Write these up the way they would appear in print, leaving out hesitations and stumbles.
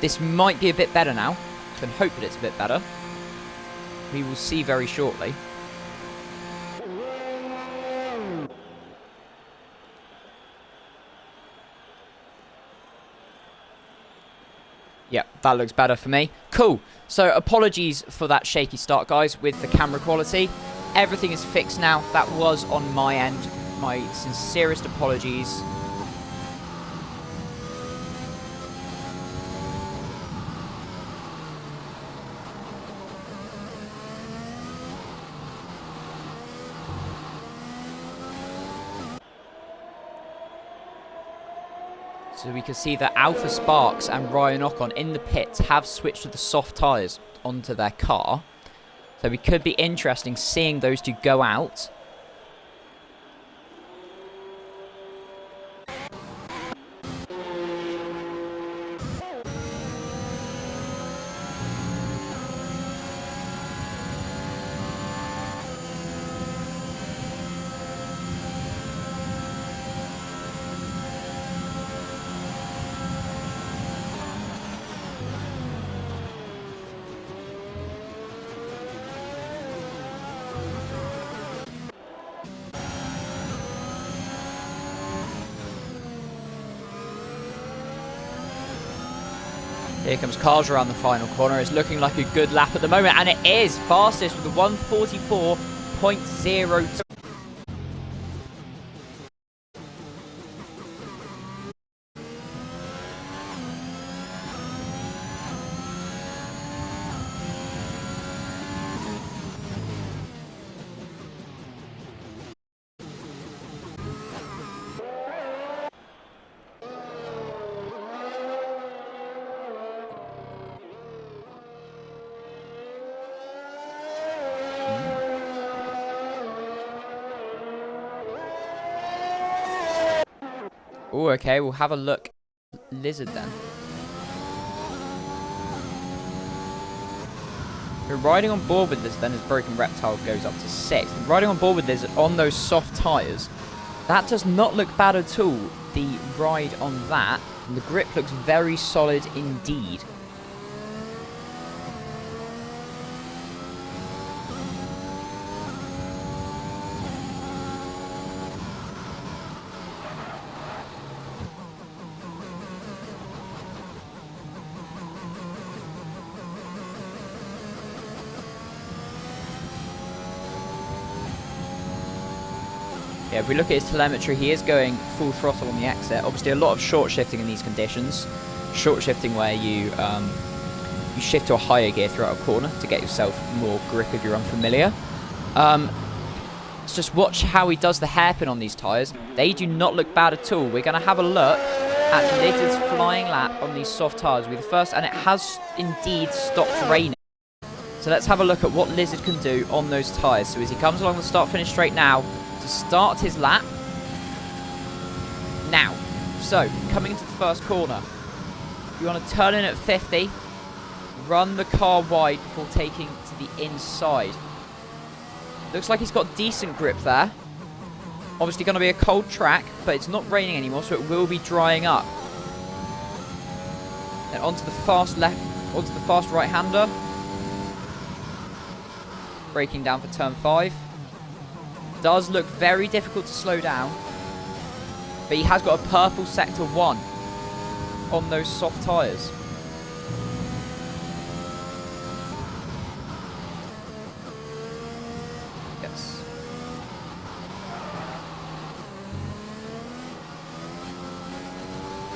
This might be a bit better now. I can hope that it's a bit better. We will see very shortly. Yep, that looks better for me. Cool. So apologies for that shaky start, guys, with the camera quality. Everything is fixed now. That was on my end. My sincerest apologies. So we can see that Alpha Sparks and Ryan Ocon in the pits have switched to the soft tyres onto their car. So we could be interesting seeing those two go out. Here comes Carls around the final corner. It's looking like a good lap at the moment, and it is fastest with a 1:44.02. Oh, okay, we'll have a look. Lizard then. We're riding on board with this then as Broken Reptile goes up to 6. And riding on board with this on those soft tyres, that does not look bad at all. The ride on that, and the grip looks very solid indeed. Yeah, if we look at his telemetry, he is going full throttle on the exit. Obviously, a lot of short shifting in these conditions. Short shifting where you shift to a higher gear throughout a corner to get yourself more grip if you're unfamiliar. Let's just watch how he does the hairpin on these tyres. They do not look bad at all. We're going to have a look at Lizard's flying lap on these soft tyres. We're the first, and it has indeed stopped raining. So let's have a look at what Lizard can do on those tyres. So as he comes along the start-finish straight now, to start his lap. Now, so coming into the first corner, you want to turn in at 50, run the car wide before taking to the inside. Looks like he's got decent grip there. Obviously going to be a cold track, but it's not raining anymore, so it will be drying up. Then onto the fast left, onto the fast right-hander. Braking down for turn 5. Does look very difficult to slow down, but he has got a purple sector 1 on those soft tyres. Yes.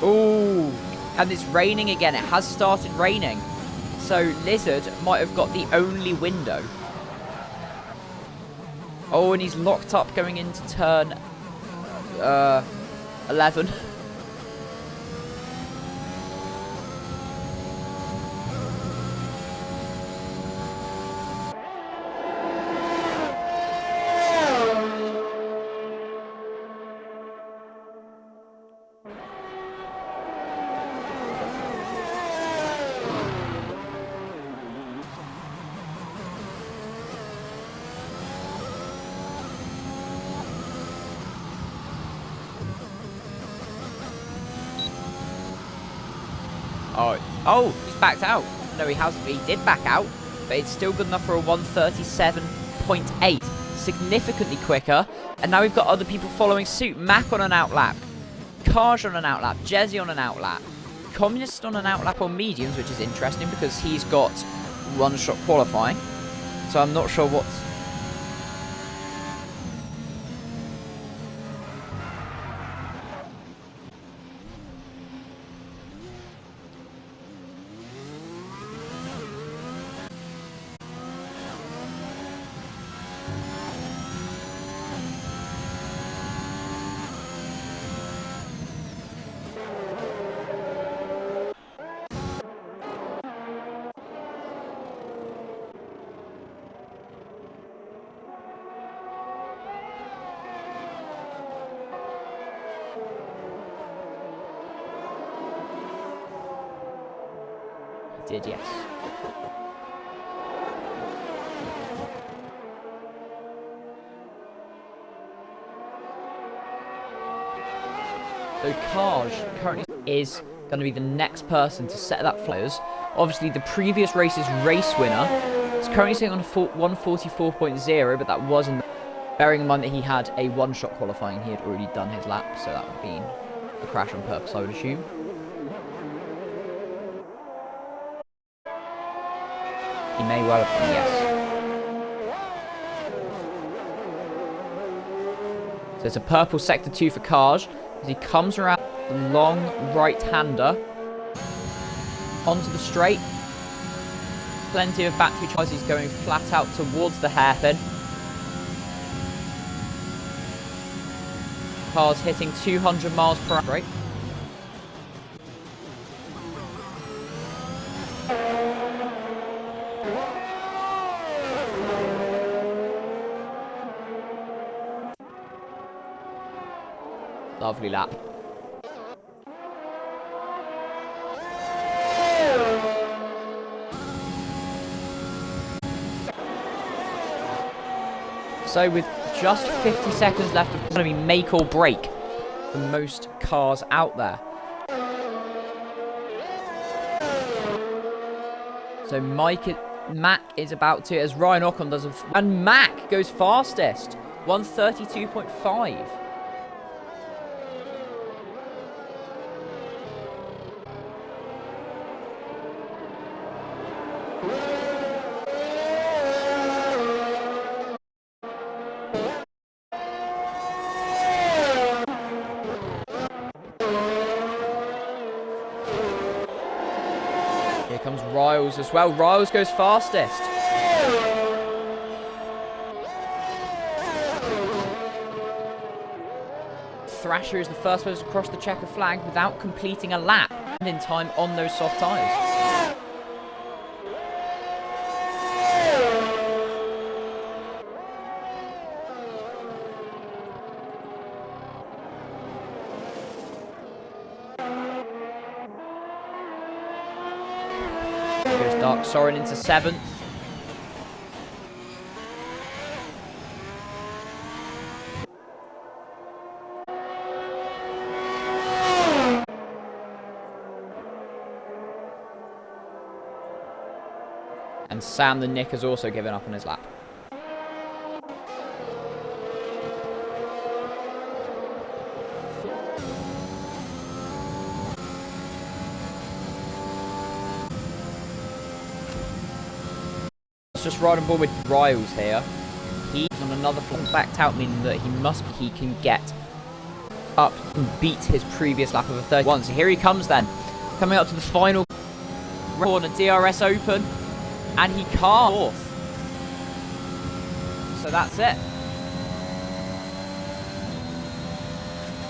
Ooh, and it's raining again. It has started raining, so Lizard might have got the only window. Oh, and he's locked up going into turn 11. Oh, he's backed out. No, he hasn't. He did back out, but it's still good enough for a 1:37.8. Significantly quicker. And now we've got other people following suit. Mac on an outlap. Kaj on an outlap. Jezzy on an outlap. Communist on an outlap on mediums, which is interesting because he's got one-shot qualifying. So I'm not sure what's... Did, yes. So Kaj currently is going to be the next person to set that flyers. Obviously, the previous race's race winner is currently sitting on 1:44.0, but that wasn't. Bearing in mind that he had a one-shot qualifying, he had already done his lap, so that would have been a crash on purpose, I would assume. He may well have done, yes. So it's a purple sector 2 for Kaj as he comes around the long right-hander onto the straight. Plenty of battery charge. He's going flat out towards the hairpin. Car's hitting 200 miles per hour. Right. Lovely lap. So with just 50 seconds left, it's going to be make or break for most cars out there. So Mac is about to, as Ryan Ocon does, and Mac goes fastest, 1:32.5. Here comes Riles as well. Riles goes fastest. Thrasher is the first person to cross the checker flag without completing a lap in time on those soft tyres. Goes Dark Soren into 7th. And Sam the Nick has also given up on his lap. Let's just ride on board with Riles here. He's on another flank backed out, meaning that he can get up and beat his previous lap of a 31. So here he comes then, coming up to the final corner, DRS open, and he can't. Fourth. So that's it.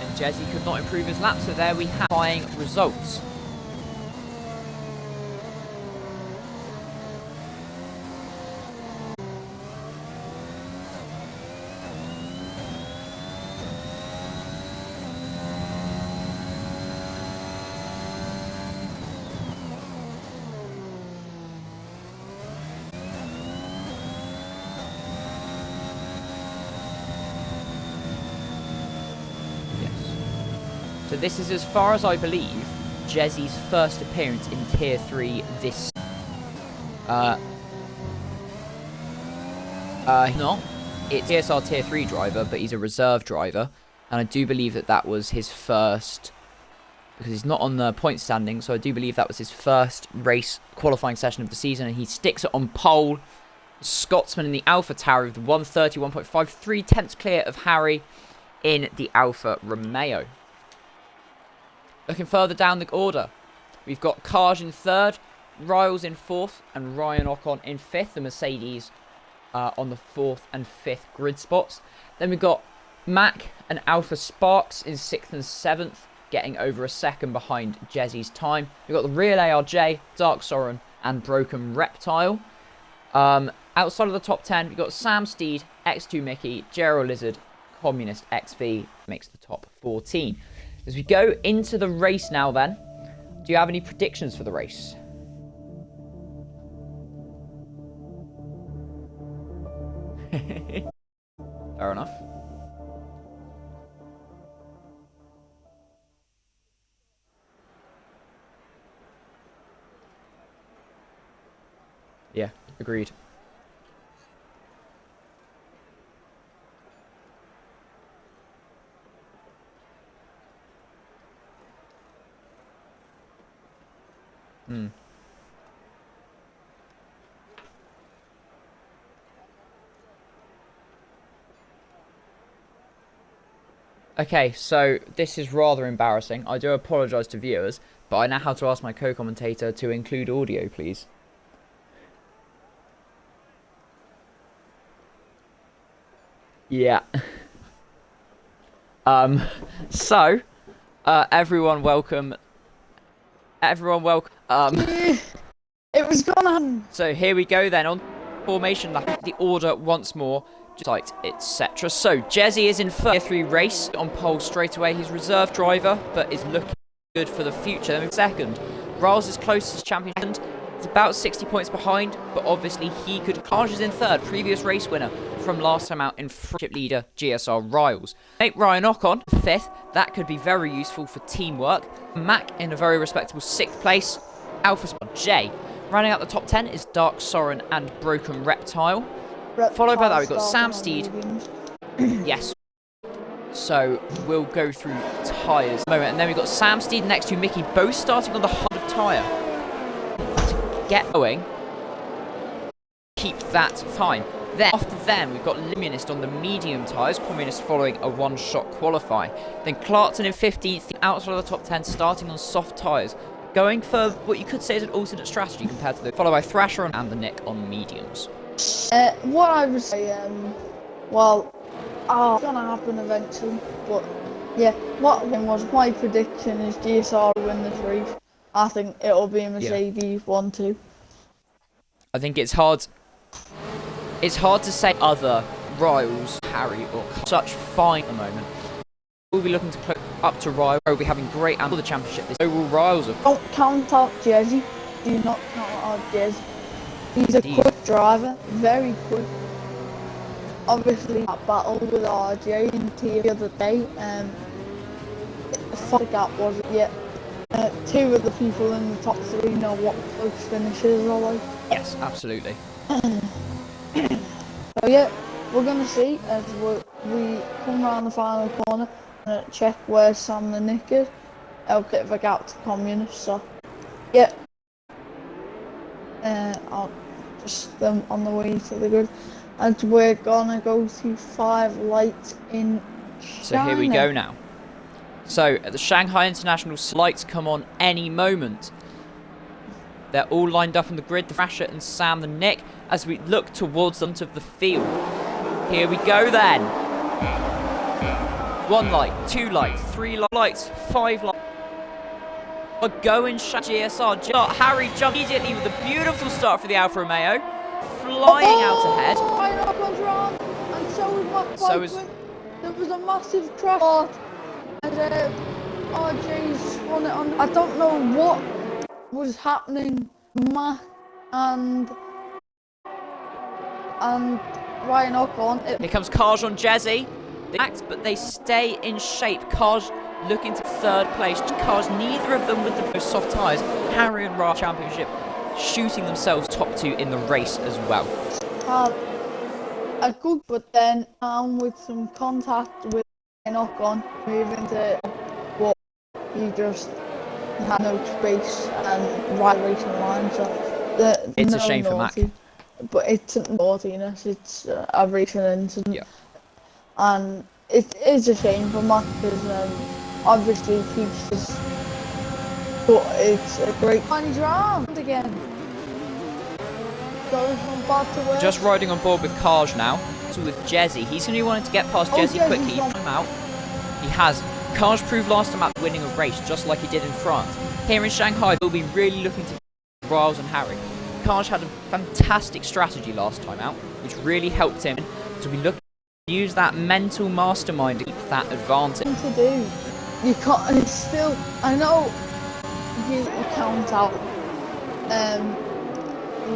And Jezzy could not improve his lap, so there we have qualifying results. So this is, as far as I believe, Jezzy's first appearance in Tier 3 this not. It's GSR Tier 3 driver, but he's a reserve driver. And I do believe that that was his first, because he's not on the point standing, so I do believe that was his first race qualifying session of the season, and he sticks it on pole. Scotsman in the Alpha Tower with 131.53 tenths clear of Harry in the Alfa Romeo. Looking further down the order, we've got Kaj in third, Riles in fourth, and Ryan Ocon in fifth. The Mercedes on the fourth and fifth grid spots. Then we've got Mac and Alpha Sparks in sixth and seventh, getting over a second behind Jezzy's time. We've got the real ARJ, Dark Soren, and Broken Reptile. Outside of the top 10, we've got Sam Steed, X2 Mickey, Gerald Lizard, Communist XV, makes the top 14. As we go into the race now then, do you have any predictions for the race? Fair enough. Yeah, agreed. Okay, so this is rather embarrassing. I do apologise to viewers, but I now have to ask my co-commentator to include audio, please. Yeah. So, everyone welcome. Everyone welcome. It was gone. So here we go then on formation, the order once more, site, etc. So Jezzy is in Tier 3 race on pole straight away. He's reserve driver, but is looking good for the future. Then second, Riles is closest champion. It's about 60 points behind, but obviously he could. Kaj is in third, previous race winner from last time out in friendship leader GSR Riles. Make Ryan Ocon fifth. That could be very useful for teamwork. Mac in a very respectable sixth place. Alpha Spot J. Rounding out the top 10 is Dark Soren and Broken Reptile. Followed by that, we've got Sam Steed. Yes. So we'll go through tyres in a moment. And then we've got Sam Steed next to Mickey, both starting on the hard of tyre. To get going, keep that fine. Then, after them, we've got Limunist on the medium tyres, Communist following a one-shot qualify. Then Clarkson in 15th, outside of the top 10, starting on soft tyres. Going for what you could say is an alternate strategy compared to the followed by Thrasher and the Nick on mediums. What I would say, well, it's gonna happen eventually, but yeah, what was my prediction is GSR will win this race. I think it'll be a Mercedes 1-2. I think it's hard. It's hard to say other Riles, Harry, or such fine at the moment. We'll be looking to close up to Riles. We'll be having great and the championship. So will Riles. Don't count out Jezzy. Do not count out Jezzy. He's a quick driver, very quick. Obviously, that battle with RJ in T the other day, the gap wasn't yet. Two of the people in the top three know what close finishes are like. Yes, absolutely. So yeah, we're gonna see as we come around the final corner and check where Sam the Nick is. A bit of a gap to Communist, so yeah. I'll just them on the way to the grid, and we're gonna go to 5 lights in China. So here we go now. So at the Shanghai International, lights come on any moment. They're all lined up on the grid, the Thrasher and Sam the Nick, as we look towards the front of the field. Here we go then. 1 light, 2 lights, 3 lights, 5 lights. We're going GSR. Harry jumped immediately with a beautiful start for the Alfa Romeo. Flying out ahead. And so is there was a massive crash. And RJ spun it on. I don't know what was happening. Mac and Ryan Ocon. Here comes Kaj on Jezzy. They act, but they stay in shape. Kaj looking to third place cars, neither of them with the most soft tyres. Harry and Ra Championship shooting themselves top 2 in the race as well. A good, but then with some contact with knock on, moving to what you just had no space and right racing line, so it's a shame naughty, for Mac. but it's naughtiness, it's a racing incident. Yeah. And it is a shame for Mac because obviously he's just, but it's a great, and he's round again. Going from bad to worse. Just riding on board with Kaj now. So with Jezzy, he's going to be wanting to get past Jezzy quickly. He out. He has. Kaj proved last time out winning a race, just like he did in France. Here in Shanghai, he'll be really looking to beat Riles and Harry. Kaj had a fantastic strategy last time out, which really helped him to be looking to use that mental mastermind to keep that advantage. To do, you can't, and it's still. I know you count out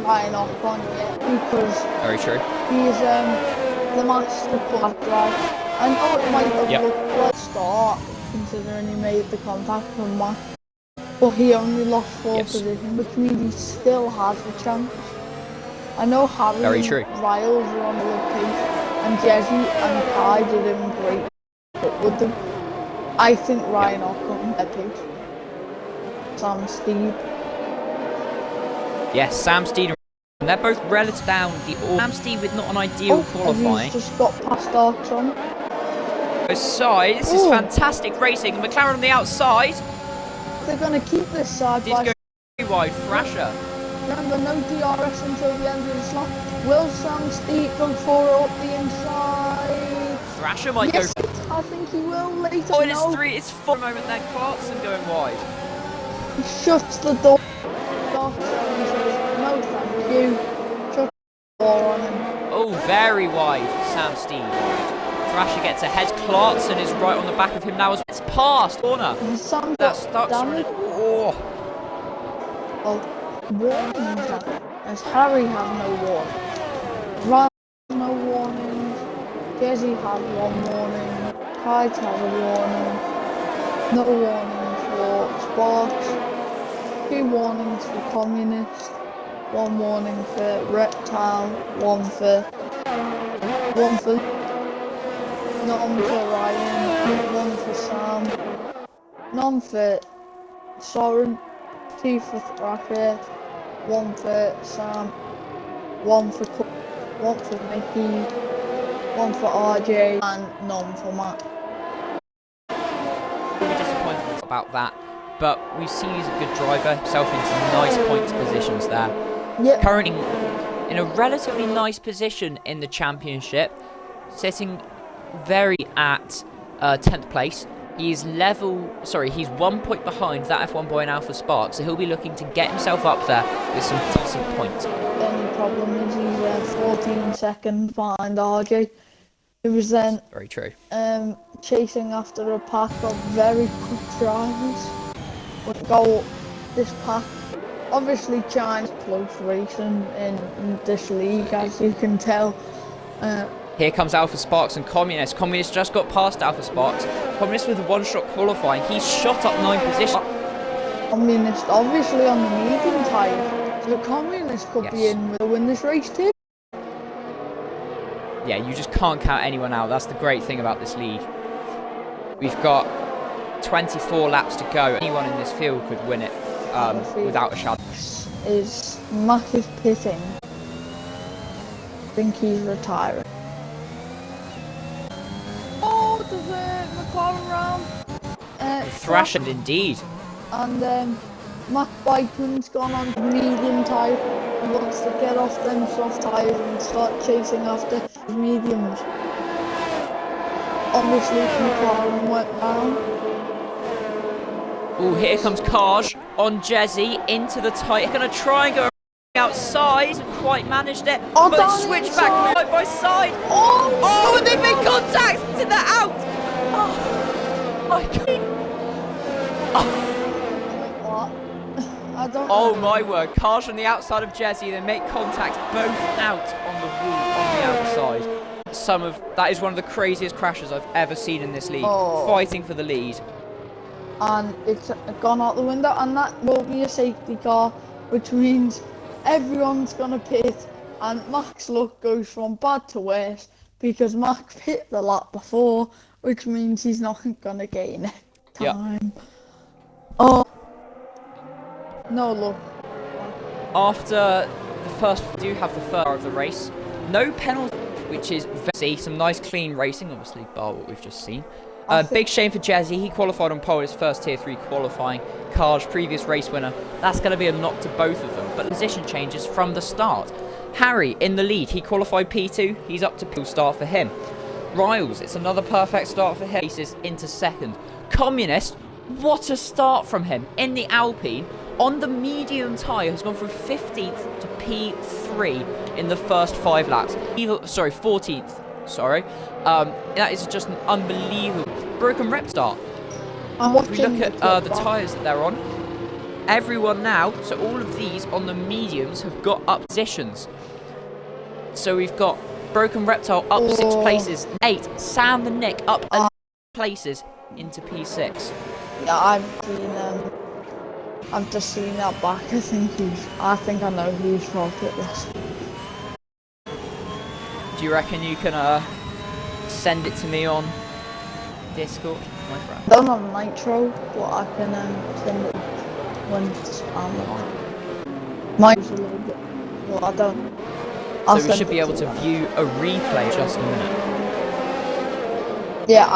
Ryan off on it because very true. He's the master pull drive. I know it might have looked like a start considering he made the contact from Mac, but he only lost 4 positions, which means he still has a chance. I know Harry and Riles are on the good pace, and Jezzy and Kai did him great, but with them, I think Ryan Ockham at pace. Sam Steed. Yes, Sam Steed and they're both relative down the order. Sam Steed with not an ideal qualifying. He's just got past Darkson. Side, this is fantastic racing. McLaren on the outside. They're going to keep this side by... Very wide, Thrasher. Remember, no DRS until the end of the slot. Will Sam Steed go for it up the inside? Thrasher might go... I think he will later. Oh, it's 4 moment then. Clarkson going wide. He shuts the door. Darkson says, no thank you. Shut the door on him. Oh, very wide, Sam Steed. Thrasher gets ahead. Clarkson is right on the back of him now. It's past corner. That starts. Oh, warnings. As Harry have no warning. Ryan has no warning. Jezzy has 1 warning. Kite has a warning. No warning for Sparks. 2 warnings for Communist. 1 warning for Reptile. 1 for none for Ryan, 1 for Sam, none for Soren, 2 for Thrasher, 1 for Sam, 1 for Cook, 1 for Mickey, 1 for RJ, and none for Matt. Really disappointed about that, but we see he's a good driver, himself into nice points positions there. Yep. Currently in a relatively nice position in the championship, sitting very at 10th place. He's 1 point behind that F1 boy in Alpha Spark, so he'll be looking to get himself up there with some decent points. The only problem is he's 14 seconds behind RJ, who was then very true. Chasing after a pack of very quick drivers. Would go this pack. Obviously, China's close racing in this league, as you can tell. Here comes Alpha Sparks and Communist. Communist just got past Alpha Sparks. Communist with a 1-shot qualifying. He's shot up 9 positions. Communist obviously on the medium tyre. So Communist could be in to win this race too. Yeah, you just can't count anyone out. That's the great thing about this league. We've got 24 laps to go. Anyone in this field could win it without a shadow. This is massive pitting. I think he's retiring. Oh, there's a McLaren round. Thrashed indeed. And Matt Bikeman's gone on medium tyre and wants to get off them soft tyres and start chasing after mediums. Obviously, McLaren went round. Oh, here comes Kaj on Jezzy into the tight. Going to try and go outside. Quite managed it. Oh, but switch back side by side. Oh, and they made contact. Did that out? Oh, I can't. Oh my word. Kaj on the outside of Jezzy. They make contact both out on the wall on the outside. That is one of the craziest crashes I've ever seen in this league. Fighting for the lead. and it's gone out the window, and that will be a safety car, which means everyone's gonna pit, and Mac's luck goes from bad to worse because Mac pit the lap before, which means he's not gonna gain time. Yep. Oh, no luck. After the first, we do have the first of the race. No penalty, which is see some nice clean racing, obviously, bar what we've just seen. Big shame for Jazzy. He qualified on pole, his first tier 3 qualifying. Kaj, previous race winner. That's going to be a knock to both of them. But position changes from the start. Harry in the lead. He qualified P2. He's up to P start for him. Riles, it's another perfect start for him. Races into second. Communist, what a start from him in the Alpine. On the medium tyre, has gone from 15th to P3 in the first 5 laps. 14th. Sorry. That is just an unbelievable broken rep start. If we look at the tyres that they're on, everyone now, so all of these on the mediums have got up positions. So we've got broken reptile up 6 places, 8. Sam the Nick up 11 places into P6. Yeah, I've just seen that back. I think I know whose fault it was. Do you reckon you can send it to me on Discord, my friend? I don't have Nitro, but I can send it when it's on. Mine's a little bit, well, I don't. So we should be able to view a replay just a minute. Yeah,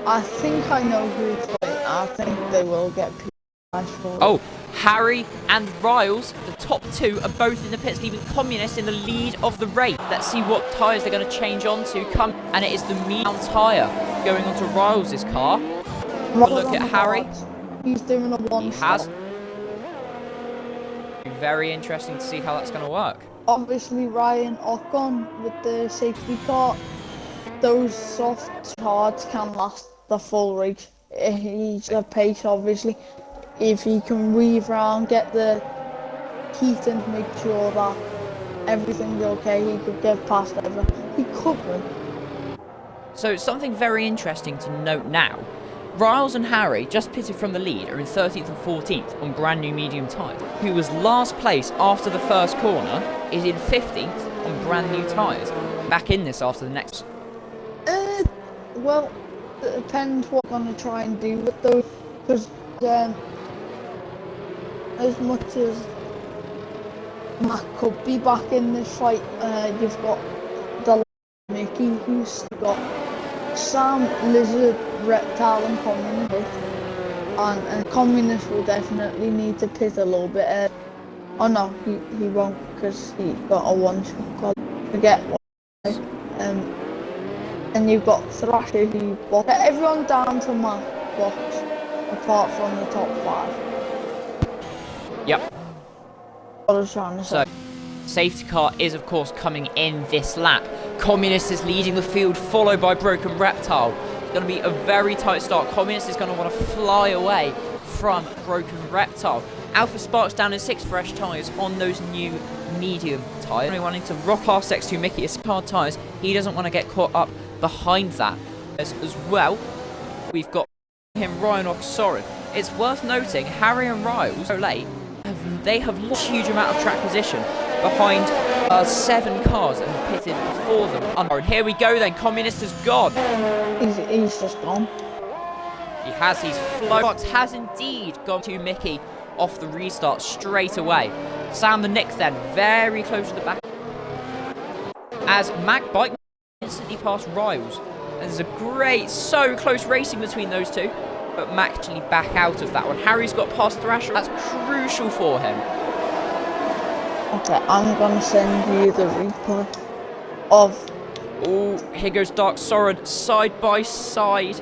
I think I know who's playing. I think they will get P5 for it. Oh, Harry and Riles, the top 2, are both in the pits, leaving Communist in the lead of the race. Let's see what tyres they're going to change on to come. And it is the medium tyre going onto Riles' car. Look at Harry. He's doing a one. He has. Very interesting to see how that's going to work. Obviously, Ryan Ocon with the safety car. Those soft hards can last the full race. He's a pace, obviously. If he can weave around, get the heat and make sure that everything's okay, he could get past ever. He could win. So something very interesting to note now. Riles and Harry, just pitted from the lead, are in 13th and 14th on brand new medium tyres. Who was last place after the first corner is in 15th on brand new tyres. Back in this after the next. Well, it depends what we're going to try and do with those. Because as much as Mac could be back in this fight, you've got the Mickey, who's got Sam, Lizard, Reptile and Communist. And Communist will definitely need to pit a little bit. Oh no, he won't, because he got a one-shot. Forget one. And you've got Thrasher, who box. Everyone down to Mac box, apart from the top 5. Yep. What I was trying to say. So, safety car is of course coming in this lap. Communist is leading the field, followed by Broken Reptile. It's going to be a very tight start. Communist is going to want to fly away from Broken Reptile. Alpha Sparks down in 6 fresh tyres on those new medium tyres. Only wanting to rock past X2 Mickey is hard tyres. He doesn't want to get caught up behind that. As well, we've got him, Ryan Oxorin. It's worth noting, Harry and Riles, so late, they have lost a huge amount of track position behind 7 cars that have pitted before them. And here we go then, Communist is gone. He's just gone. He has, he's flown. Fox has indeed gone to Mickey off the restart straight away. Sam the Nick then, very close to the back. As Mac Bike instantly past Riles. And there's a great, so close racing between those two. But Mac actually back out of that one. Harry's got past Thrasher. That's crucial for him. Okay, I'm going to send you the replay of... Oh, here goes Dark Soren side by side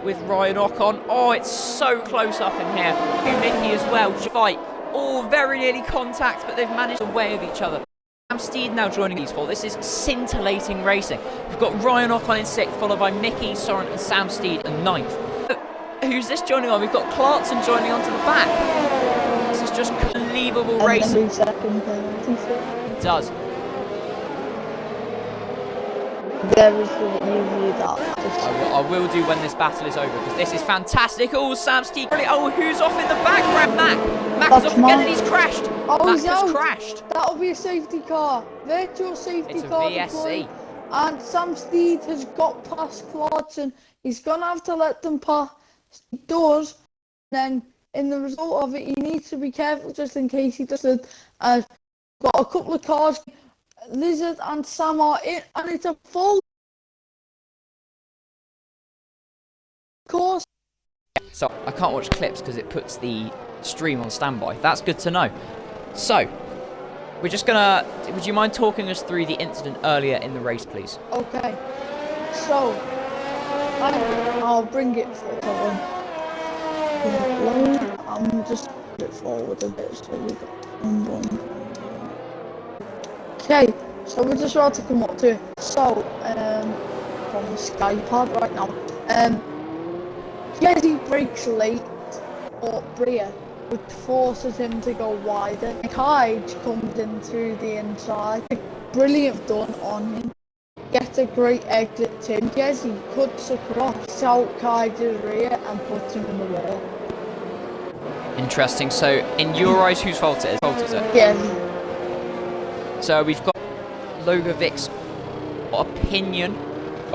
with Ryan Ocon. Oh, it's so close up in here. Mickey as well. Fight. Oh, very nearly contact, but they've managed away of each other. Sam Steed now joining these four. This is scintillating racing. We've got Ryan Ocon in 6th, followed by Mickey, Soren and Sam Steed in 9th. Who's this joining on? We've got Clarkson joining onto the back. This is just unbelievable racing. It does. there is usually that. I will do when this battle is over, because this is fantastic. Oh, Sam Steed. Oh, who's off in the background? Mac is off again and he's crashed. Oh, Mac he's has out. crashed. That'll be a safety car. Virtual safety car. It's a VSC. And Sam Steed has got past Clarkson. He's going to have to let them pass. He does. Then, in the result of it, he needs to be careful just in case he doesn't. Got a couple of cars. Lizard and Sam are in, and it's a full course. So I can't watch clips because it puts the stream on standby. That's good to know. So we're just gonna. Would you mind talking us through the incident earlier in the race, please? Okay. So I'll bring it forward. I'm just put it forward a bit so we got. Okay, so we're just about to come up to it. So, from the Skypad right now. Yes, he brakes late, or Bria, which forces him to go wider. Kige comes in through the inside. Brilliant done on him. Gets a great exit to him. Yes, he cuts across out Kige's rear and puts him in the wall. Interesting. So, in your eyes, whose fault it is? Yes. So we've got Logovic's opinion.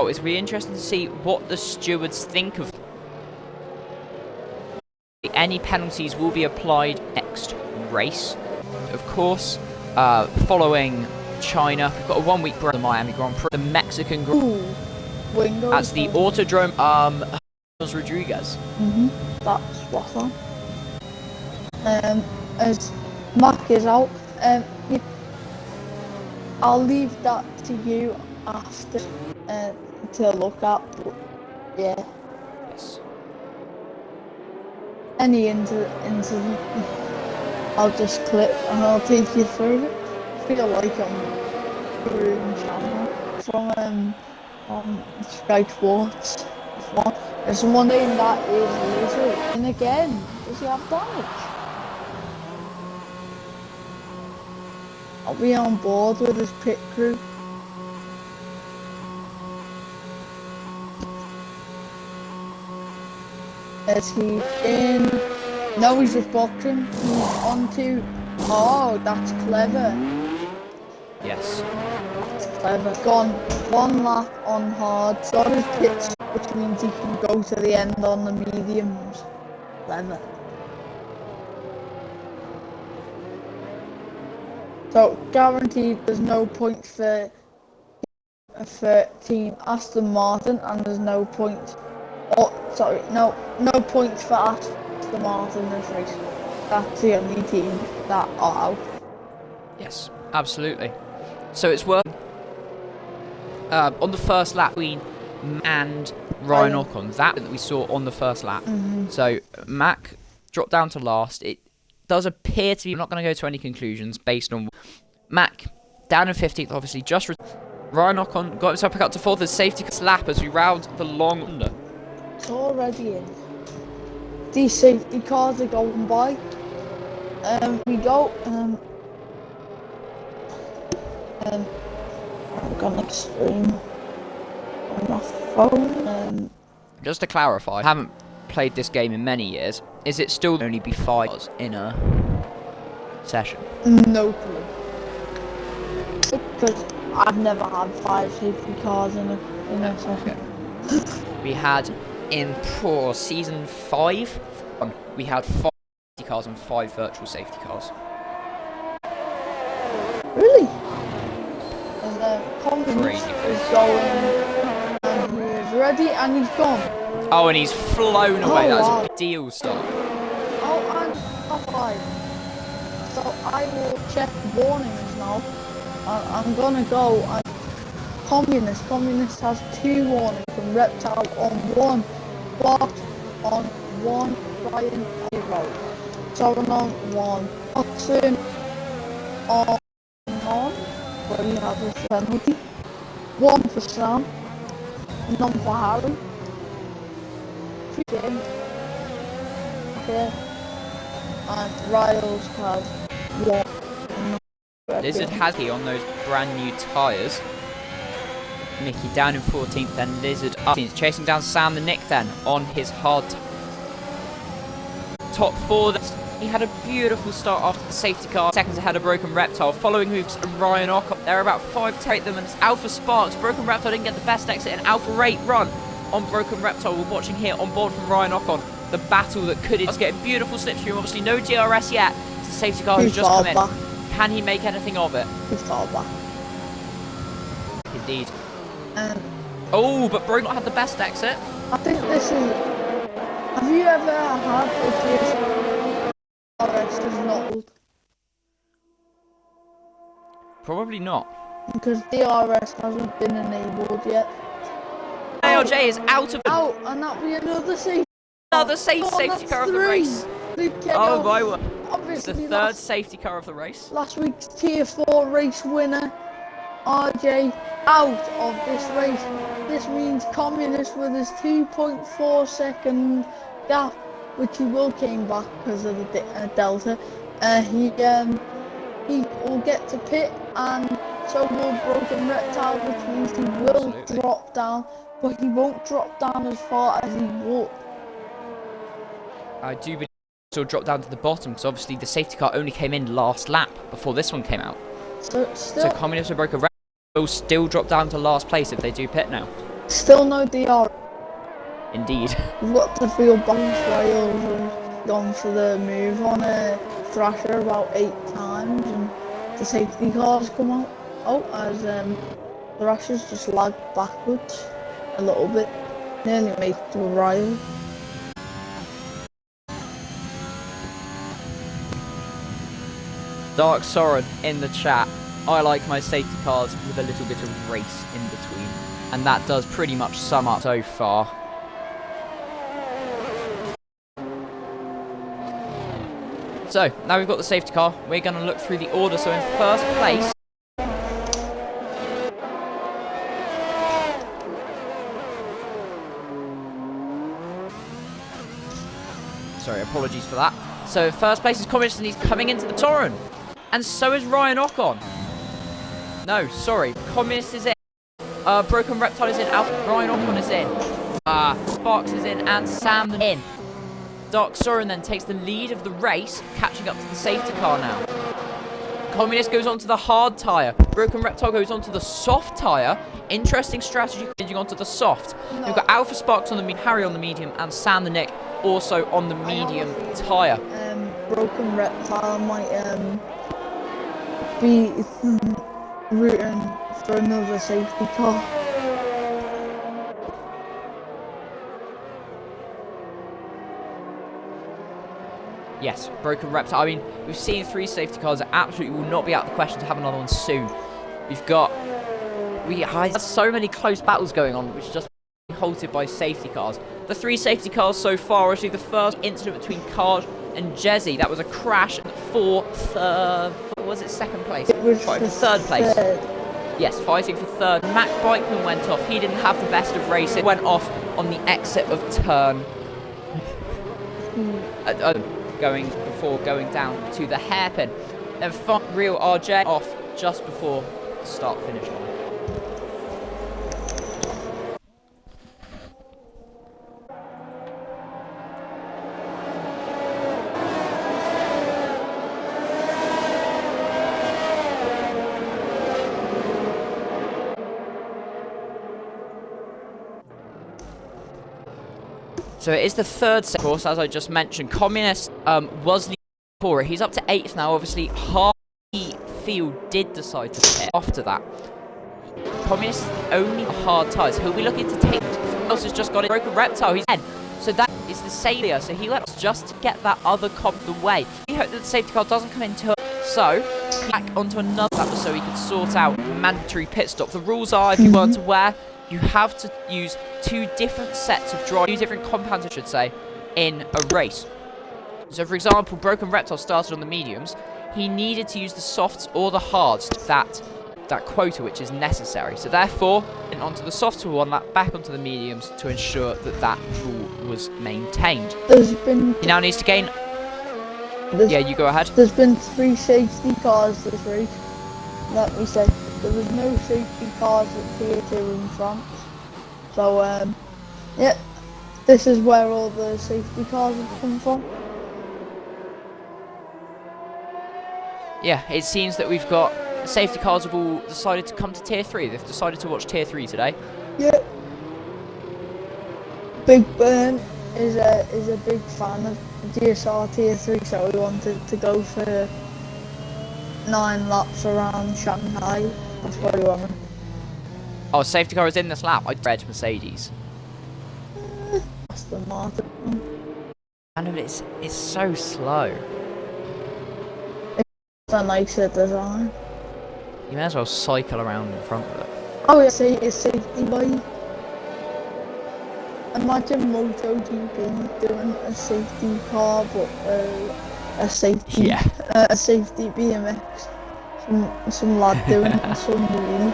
Oh, it's really interesting to see what the stewards think of. Any penalties will be applied next race. Of course, following China, we've got a 1 week break. The Miami Grand Prix, the Mexican Grand Prix. That's the Autodrome Rodriguez. That's spot on. As Mac is out, I'll leave that to you after to look at, but yeah. Yes. Any incident, I'll just clip and I'll take you through it. I feel like I'm through channel from Sky Sports. There's one name that is Lizard, and again, does he have damage? I'll be on board with his pit crew. Is he in? No, he's just boxing. He's onto. Oh, that's clever. Yes. That's clever. Gone one lap on hard. Got his pits, which means he can go to the end on the mediums. Clever. So guaranteed there's no points for Team Aston Martin, and there's no points. No points for Aston Martin this race. That's the only team that are out. Yes, absolutely. So it's worth on the first lap between and Ryan Ocon, that we saw on the first lap. So Mac dropped down to last. It does appear to be. I'm not going to go to any conclusions based on Mac down in 15th, obviously. Ryan Ocon got himself back up to 4th as safety lap as we round the long under. It's already in. These safety cars are going by. We go. I've gone extreme on my phone. Just to clarify, I haven't played this game in many years. Is it still only be 5 cars in a session? No clue. Because I've never had 5 safety cars in a session. Okay. We had in Pro Season 5, we had 5 safety cars and 5 virtual safety cars. Really? And the Crazy. is going, and he is ready, and he's gone. Oh, and he's flown away. That Wow. was a deal start. Oh, and top 5. So I will check warnings now. I'm gonna go and Communist has 2 warnings from Reptile on 1, Block on 1, Brian road. Sovereign on 1, Oxen on, where you have a penalty. 1 for Sam, none for Harry. 3 in. Okay. And Riles has 1. Lizard has he on those brand new tyres. Mickey down in 14th, then Lizard up. He's chasing down Sam the Nick then on his hard top 4. He had a beautiful start after the safety car. Seconds ahead of Broken Reptile, following Hoops and Ryan Ockham. They're about 5 to 8 them, and it's Alpha Sparks. Broken Reptile didn't get the best exit, and Alpha Rate run on Broken Reptile. We're watching here on board from Ryan Ockham. The battle that could. It's getting beautiful slipstream. Obviously no DRS yet. The safety car has just come in. Can he make anything of it? He's far back. Indeed. Oh, but Broken had the best exit. I think this is... Have you ever had a DRS is not old? Probably not. Because DRS hasn't been enabled yet. ALJ is out of it. Out, and that'll be another safety. Another safety car of the race. Oh my word. It's the third safety car of the race. Last week's Tier 4 race winner, RJ, out of this race. This means Communist with his 2.4 second gap, which he will came back because of the Delta. He will get to pit, and so will Broken Reptile, which means he will drop down, but he won't drop down as far as he would. I do believe he'll drop down to the bottom, because obviously the safety car only came in last lap before this one came out. So Communist and Broken Reptile will still drop down to last place if they do pit now. Still no DR. Indeed. We've got the field balance rails have gone for the move on a Thrasher about 8 times, and the safety cars come out. Oh, as Thrasher's just lagged backwards a little bit, nearly made it to a rail. Dark Soren in the chat. I like my safety cars with a little bit of race in between. And that does pretty much sum up so far. So, now we've got the safety car. We're going to look through the order. So in first place... Sorry, apologies for that. So first place is Communist, and he's coming into the Torrent. And so is Ryan Ocon. No, sorry. Communist is in. Broken Reptile is in. Ryan Ocon is in. Sparks is in. And Sam in. Dark Soren then takes the lead of the race, catching up to the safety car now. Communist goes on to the hard tyre. Broken Reptile goes on to the soft tyre. Interesting strategy, changing onto the soft. We've got Alpha Sparks on the medium, Harry on the medium, and Sam the Nick also on the medium tyre. Broken Reptile might be rooting for another safety car. Yes, Broken Reptile. I mean, we've seen 3 safety cars. It absolutely will not be out of the question to have another one soon. We had so many close battles going on, which is just halted by safety cars. The 3 safety cars so far, actually the first incident between Kaj and Jezzy, that was a crash for second place? It was for third place. Yes, fighting for third. Mac Bikeman went off. He didn't have the best of racing. Went off on the exit of turn. Before going down to the hairpin. Then real RJ off just before the start-finish line. So it is the third set, of course, as I just mentioned. Communist was leading for it. He's up to 8th now. Obviously, half the field did decide to pit after that. Communist is the only hard tyres. He'll be looking to take. Else has just got it. Broken Reptile. He's dead. So that is the savior. So he went just to get that other comp the way. We hope that the safety car doesn't come into it. So back onto another lap so he can sort out mandatory pit stop. The rules are, if you weren't aware, you have to use 2 different sets of drive, 2 different compounds, I should say, in a race. So, for example, Broken Reptile started on the mediums. He needed to use the softs or the hards to that quota, which is necessary. So, therefore, went onto the softs for 1 lap, back onto the mediums to ensure that that rule was maintained. He now needs to gain... Yeah, you go ahead. There's been 3 safety cars this race, let me say. there was no safety cars at Tier 2 in France. So, yeah, this is where all the safety cars have come from. Yeah, it seems that we've got safety cars have all decided to come to Tier 3. They've decided to watch Tier 3 today. Yeah. Big Ben is a big fan of GSR Tier 3, so we wanted to go for 9 laps around Shanghai. That's what we wanted. Oh, safety car is in this lap. I read Mercedes. Aston Martin. And it's so slow. It's a nicer design. You may as well cycle around in front of it. Oh yeah, see, it's safety bike. Imagine MotoGP doing a safety car, but a safety BMX. Some lad doing it in some wheel.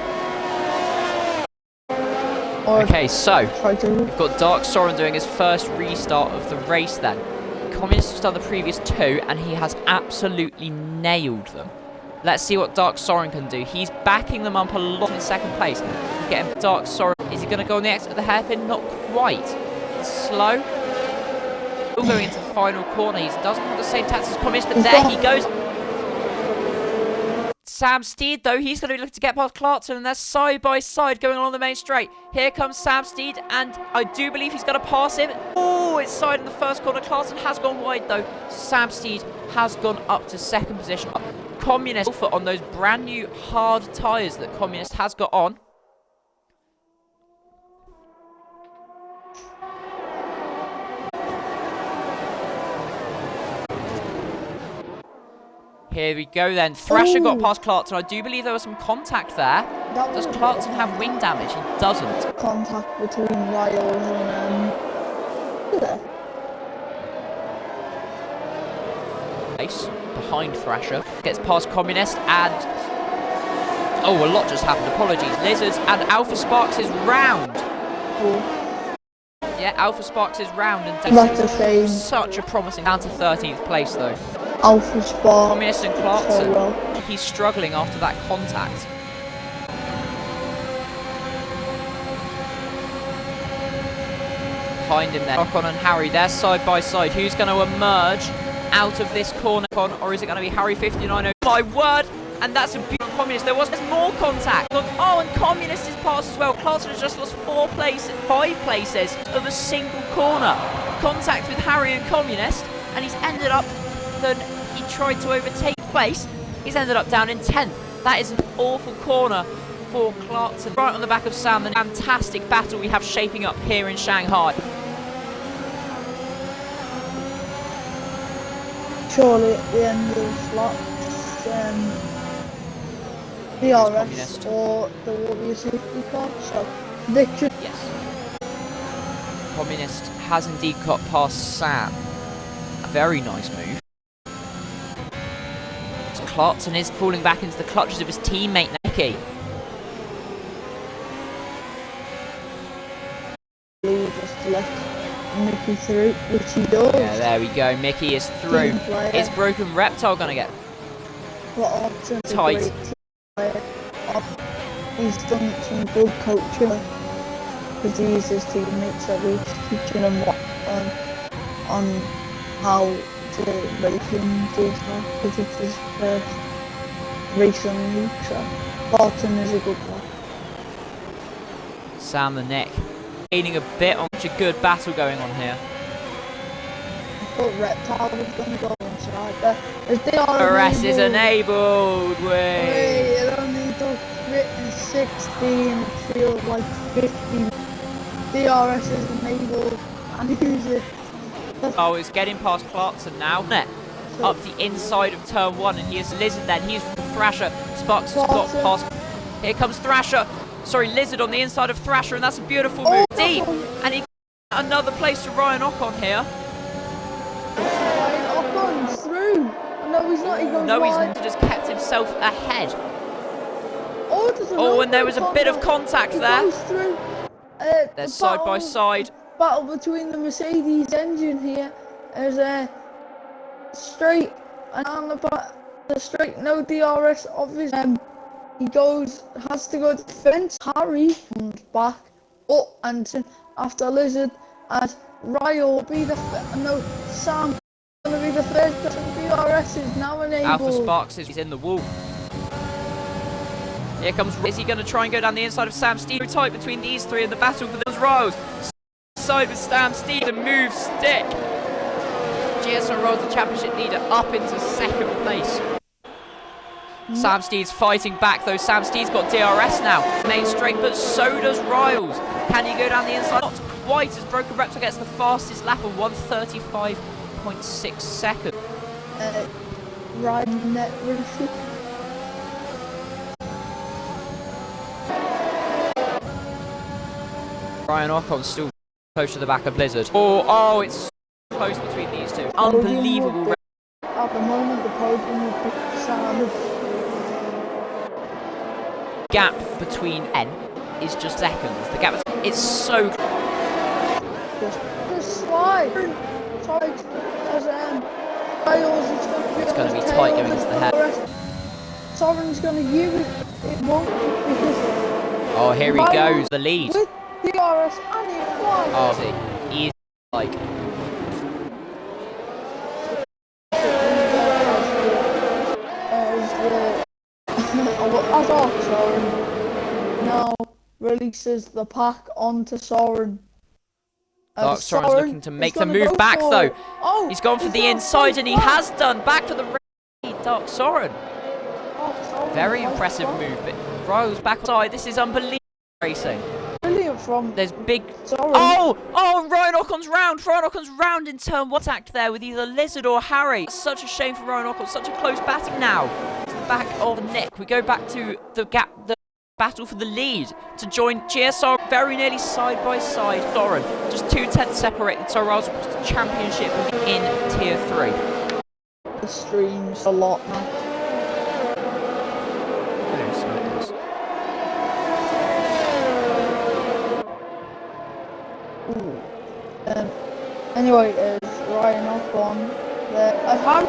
Okay, so we've got Dark Soren doing his first restart of the race then. Communist has done the previous 2 and he has absolutely nailed them. Let's see what Dark Soren can do. He's backing them up a lot in second place. Getting Dark Soren. Is he going to go on the exit of the hairpin? Not quite. It's slow. Still going into the final corner. He doesn't have the same tactics as Communist, but there he goes. Sam Steed, though, he's going to be looking to get past Clarkson, and they're side by side going along the main straight. Here comes Sam Steed, and I do believe he's going to pass him. Oh, it's side in the first corner. Clarkson has gone wide, though. Sam Steed has gone up to second position. Communist on those brand new hard tyres that Communist has got on. Here we go then. Thrasher got past Clarkson. I do believe there was some contact there. Does Clarkson have wing damage? He doesn't. Contact between Riles and behind Thrasher. Gets past Communist and... oh, a lot just happened. Apologies. Lizards and Alpha Sparks is round. Yeah, Alpha Sparks is round and that's a shame. Such a promising down to 13th place though. Alpha Sparks. Communist and Clarkson. So well. He's struggling after that contact. Behind him there. Ocon and Harry, they're side by side. Who's going to emerge out of this corner? Or is it going to be Harry 59? Oh my word! And that's a beautiful Communist. There's more contact. Look, oh, and Communist is passed as well. Clarkson has just lost 5 places of a single corner. Contact with Harry and Communist, and he's ended up. He tried to overtake place. He's ended up down in 10th. That is an awful corner for Clarkson. Right on the back of Sam, the fantastic battle we have shaping up here in Shanghai. Surely at the end of the slot, the RS or the Warrior safety car. So victory. Yes. Communist has indeed got past Sam. A very nice move. Clarkson is falling back into the clutches of his teammate Nicky. Just let Mickey through, which he does. Yeah, there we go. Mickey is through. Is Broken Reptile going to get tight? He's done some good coaching because he uses his teammates at least, teaching them what on how to race in GSR because it's his first race on the week, so Barton is a good one. Sam the Nick gaining a bit on such a good battle going on here. I thought Reptile was going to go inside there. DRS is enabled. Wait, it only took 16, it feels like 50. DRS is enabled and use it. Oh, it's getting past Clarkson now. Up the inside of turn 1, and here's Lizard then. He's Thrasher. Sparks has got past. Here comes Thrasher. Sorry, Lizard on the inside of Thrasher, and that's a beautiful move. Deep, and he got another place to Ryan Ocon here. Ryan Ocon's through. No, he's not. He goes wide. He's just kept himself ahead. Oh, and there was a bit of contact there. Goes through. They're side by side. Battle between the Mercedes engine here. There's a straight and on the straight, no DRS of his He has to go to the fence. Harry comes back up and after Lizard, as Ryo will be Sam going to be the third person. DRS is now enabled. Alpha Sparks is in the wall. Here comes. Is he going to try and go down the inside of Sam Steed? Tight between these three in the battle for those Ryos. Side with Sam Steed and move stick. GSR rolls the championship leader up into second place. Sam Steed's fighting back though. Sam Steed's got DRS now. Main straight, but so does Riles. Can he go down the inside? Not quite, as Broken Reptile gets the fastest lap of 1:35.6 seconds. Riding net really. Ryan Ocon's still close to the back of Blizzard. Oh, it's so close between these two. Unbelievable. At the moment, the podium would be Sam. Gap between N is just seconds. The gap is so. Just slide. Tight as It's going to be tight going into the head. Sovereign's going to use it. It won't because. Oh, here he goes. The lead. With DRS and it won. Oh, he is like. As Soren now releases the pack onto Soren. Dark Soren's looking to make the move back though. Oh, he's gone for the inside and he has done. Back to the lead. Dark Soren. Very impressive move, but Ryle's back outside. This is unbelievable racing. Brilliant from. There's big. Soren. Oh, Ryan Ocon's round. Ryan Ocon's round in turn one attacked there with either Lizard or Harry. Such a shame for Ryan Ocon. Such a close battle now. Back of Nick. We go back to the battle for the lead to join GSR very nearly side by side. Soren just 2/10 separated, so Riles across the championship in tier 3. The streams a lot now. Anyway, Ryan Ocon there. Harry